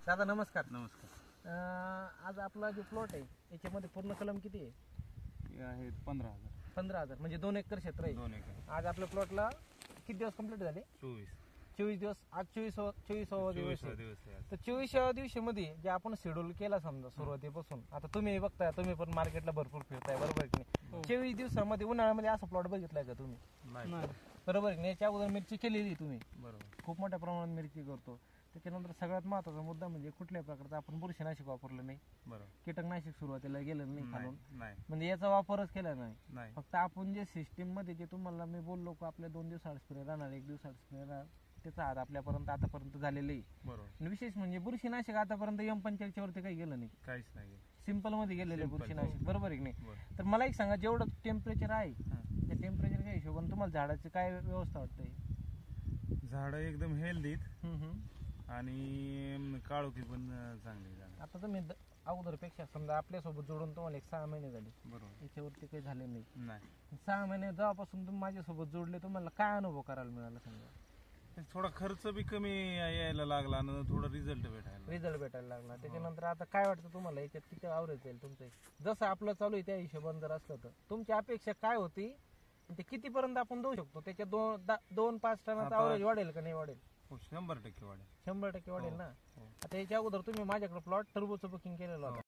दादा नमस्कार. नमस्कार. आज आपला जो प्लॉट आहे याच्यामध्ये पूर्ण कलम किती आहे? हे आहेत 15,000. 15,000 म्हणजे 2 एकर क्षेत्र आहे. 2 एकर. आज आपल्या प्लॉटला किती दिवस कंप्लीट झाले? 24 दिवस. आज 24वा दिवस आहे. तर 24व्या दिवशीमध्ये जे आपण शेड्यूल केला समजा सुरुवातीपासून, आता तुम्ही बघताय, तुम्ही पण मार्केटला भरपूर फिरताय, बरोबर की नाही? 24 दिवसामध्ये उन्हाळ्यामध्ये असा प्लॉट बघितलाय का तुम्ही? बरोबर की नाही? याच्या अगोदर मिरची केलेली तुम्ही, बरोबर, खूप मोठ्या प्रमाणात मिरची करतो. त्याच्यानंतर सगळ्यात महत्वाचा मुद्दा म्हणजे कुठल्याही प्रकारचं आपण बुरशीनाशक वापरलं नाही, बरोबर, कीटकनाशक सुरुवातीला गेलं नाही खालून, नाही, म्हणजे याचा वापरच केला नाही. नाही. फक्त आपण जे सिस्टीम मध्ये जे तुम्हाला मी बोललो की आपल्या 2 दिवसाआड स्प्रे राहणार, 1 दिवसाआड स्प्रे राहणार, त्याचा हात आपल्यापर्यंत आतापर्यंत झालेलं आहे. बरोबर. आणि विशेष म्हणजे बुरशीनाशक आतापर्यंत M45 वरती काही गेलं नाही, काहीच नाही. सिंपल मध्ये गेलेलं आहे Simple. बुरशीनाशक, बरोबर आहे की नाही? बरोबर. तर मला एक सांगा, जेवढं टेम्परेचर आहे त्या टेम्परेचरच्या हिशोबाने तुम्हाला झाडाची काय व्यवस्था वाटते? झाड एकदम हेल्दीत हम्म. आणि काळोखी पण चांगली झाड. आता तुम्ही अगोदरपेक्षा समजा आपल्यासोबत जोडून तुम्हाला 1 6 महिने झाले, बरोबर. याच्यावरती काही झाले नाही. नाही, 6 महिने जेव्हापासून तुम्ही माझ्यासोबत जोडले, तुम्हाला काय अनुभव करायला मिळाला? समजा थोडा खर्च बी कमी यायला लागला आणि थोडा रिझल्ट भेटायला लागला. त्याच्यानंतर आता काय वाटतं तुम्हाला, याच्यात किती आवरेज जाईल तुमचं? जसं आपलं चालू आहे त्या हिशोबाने जर असलं तर तुमची अपेक्षा काय होती, ते कितीपर्यंत आपण देऊ शकतो? त्याच्या 2-5 टनाचा आता- आवरेज वाढेल का नाही वाढेल? 100% वाढेल. 100% वाढेल ना. हो. आता याच्या अगोदर तुम्ही माझ्याकडे प्लॉट टर्बोचं बुकिंग केलेलं होतं.